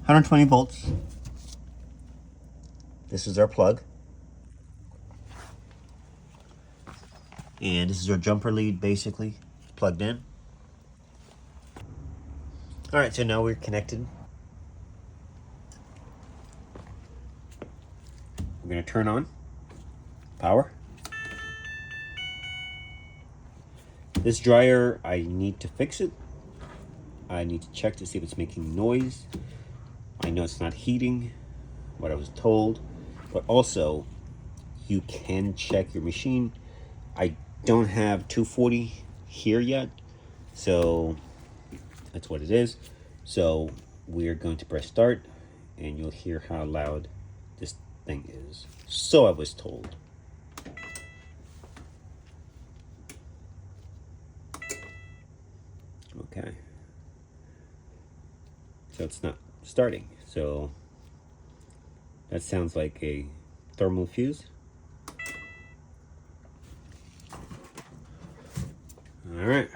120 volts. This is our plug. And this is our jumper lead, basically, plugged in. All right, so now we're connected. We're gonna turn on power. This dryer, I need to fix it. I need to check to see if it's making noise. I know it's not heating, what I was told, but also you can check your machine. I don't have 240 here yet, so that's what it is. So we're going to press start and you'll hear how loud this thing is. So I was told. Okay. So it's not starting. So that sounds like a thermal fuse. All right.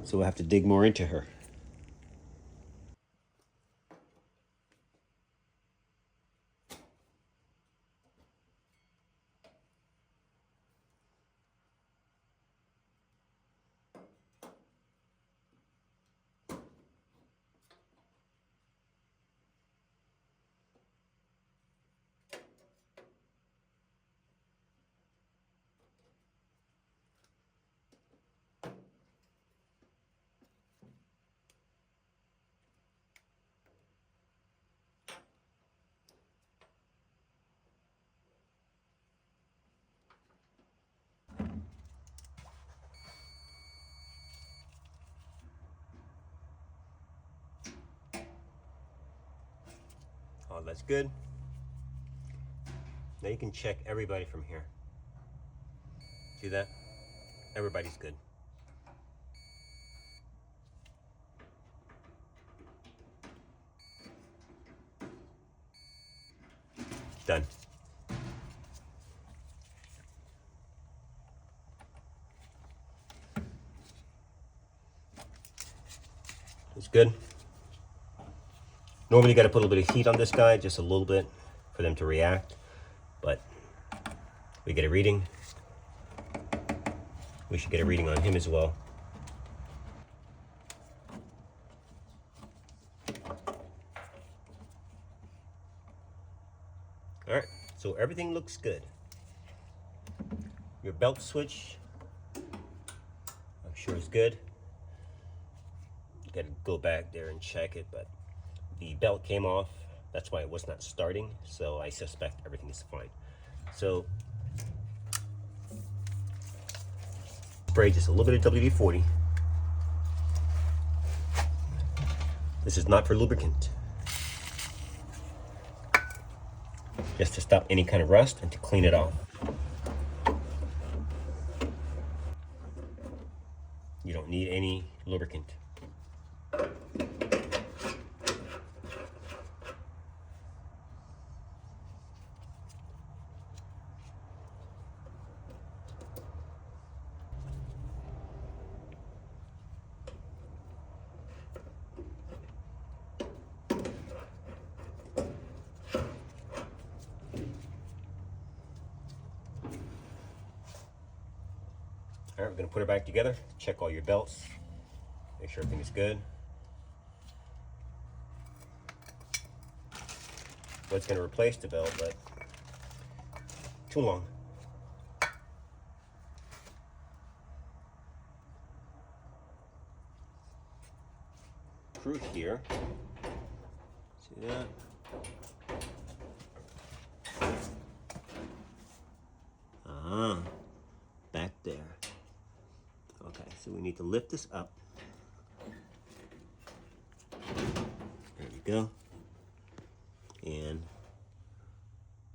So we'll have to dig more into her. Oh, that's good. Now you can check everybody from here. See that? Everybody's good. Done. It's good. Normally you got to put a little bit of heat on this guy, just a little bit for them to react, but we get a reading. We should get a reading on him as well. All right, so everything looks good. Your belt switch, I'm sure is good. You gotta go back there and check it, but the belt came off. That's why it was not starting. So I suspect everything is fine. So spray just a little bit of WD-40. This is not for lubricant. Just to stop any kind of rust and to clean it off. You don't need any lubricant. All right, we're gonna put her back together, check all your belts, make sure everything is good. Was gonna replace the belt, but too long. Screw here, see that? Back there. Okay, so we need to lift this up. There we go. And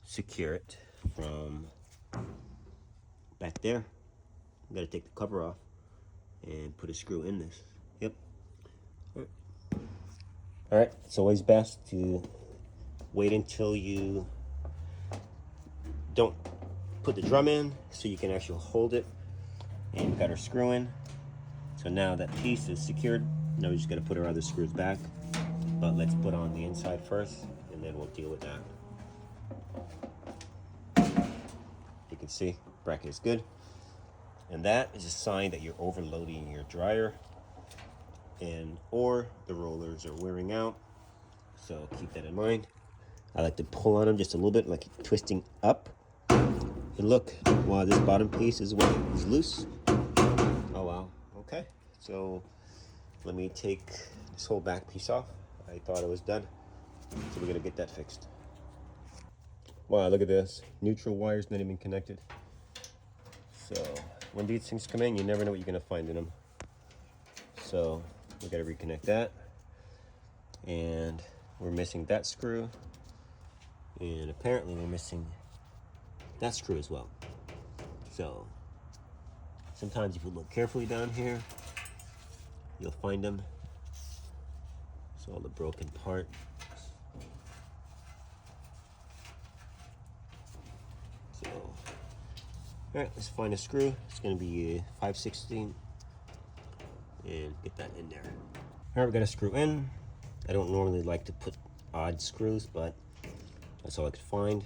secure it from back there. I'm gonna take the cover off and put a screw in this. Yep. All right, it's always best to wait until you don't put the drum in so you can actually hold it. And you've got our screw in. So now that piece is secured. Now we just got to put our other screws back. But let's put on the inside first, and then we'll deal with that. You can see bracket is good, and that is a sign that you're overloading your dryer, and or the rollers are wearing out. So keep that in mind. I like to pull on them just a little bit, like twisting up. And look, wow, this bottom piece is loose. Oh wow. Okay. So let me take this whole back piece off. I thought it was done, so we're gonna get that fixed. Wow, look at this. Neutral wire's not even connected. So when these things come in, you never know what you're gonna find in them. So we gotta reconnect that. And we're missing that screw. And apparently we're missing that screw as well. So sometimes if you look carefully down here, you'll find them. It's all the broken part. So, all right, let's find a screw. It's gonna be a 5/16 and get that in there. All right, we got a screw in. I don't normally like to put odd screws, but that's all I could find.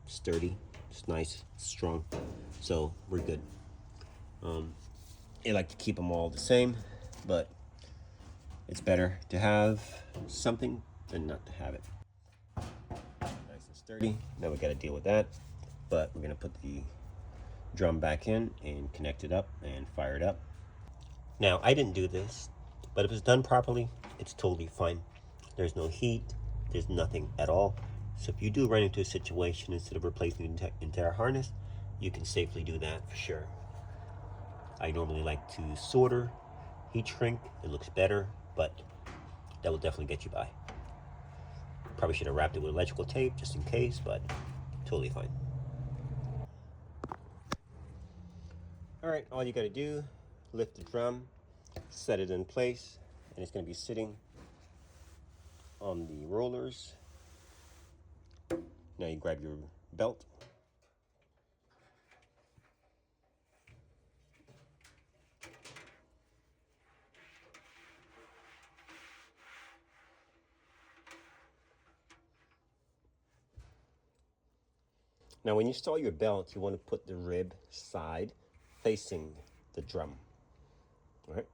Sturdy, it's nice, strong. So we're good. I like to keep them all the same, but it's better to have something than not to have it. Nice and sturdy. Now we got to deal with that, but we're gonna put the drum back in and connect it up and fire it up. Now I didn't do this, but if it's done properly, it's totally fine. There's no heat, there's nothing at all. So if you do run into a situation, instead of replacing the entire harness, you can safely do that for sure. I normally like to solder, heat shrink, it looks better, but that will definitely get you by. Probably should have wrapped it with electrical tape just in case, but totally fine. All right, all you gotta do, lift the drum, set it in place, and it's gonna be sitting on the rollers. Now you grab your belt. Now when you install your belt, you want to put the rib side facing the drum. All right.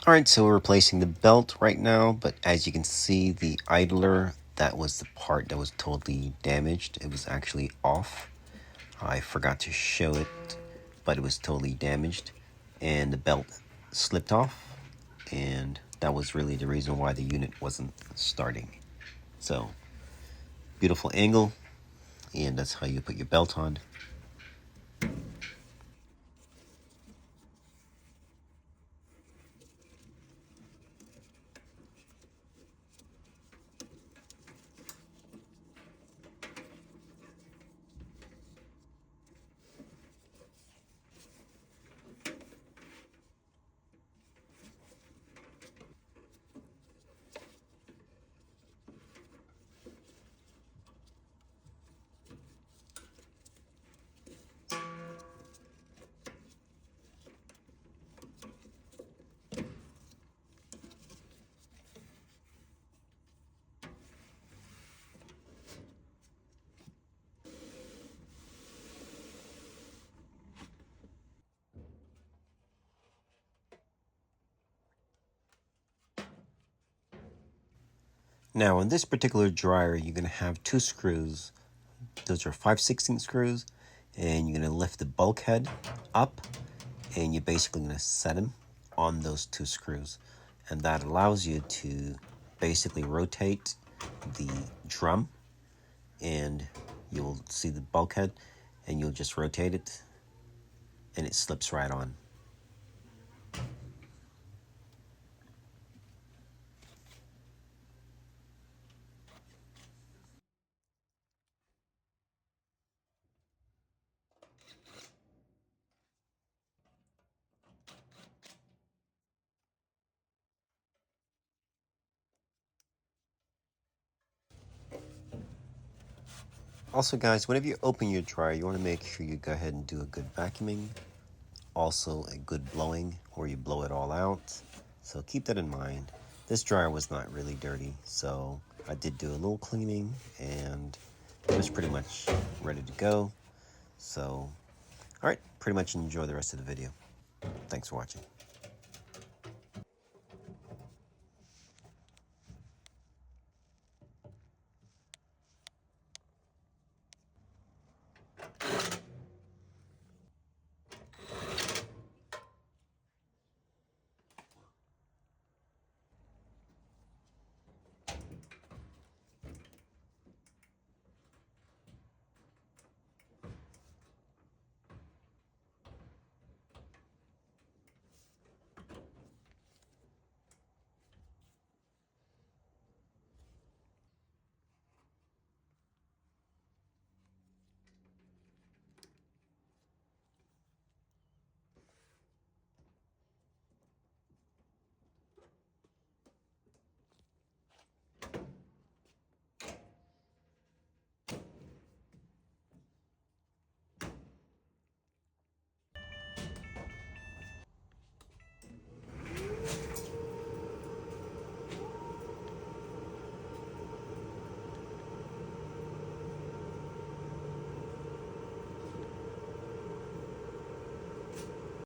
All right, so we're replacing the belt right now, but as you can see, the idler, that was the part that was totally damaged. It was actually off. I forgot to show it, but it was totally damaged, and the belt slipped off, and that was really the reason why the unit wasn't starting. So, beautiful angle, and that's how you put your belt on. Now, in this particular dryer, you're going to have two screws. Those are 5/16 screws, and you're going to lift the bulkhead up, and you're basically going to set them on those two screws. And that allows you to basically rotate the drum, and you'll see the bulkhead, and you'll just rotate it, and it slips right on. Also, guys, whenever you open your dryer, you want to make sure you go ahead and do a good vacuuming. Also, a good blowing where you blow it all out. So keep that in mind. This dryer was not really dirty, so I did do a little cleaning and it was pretty much ready to go. So, all right, pretty much enjoy the rest of the video. Thanks for watching.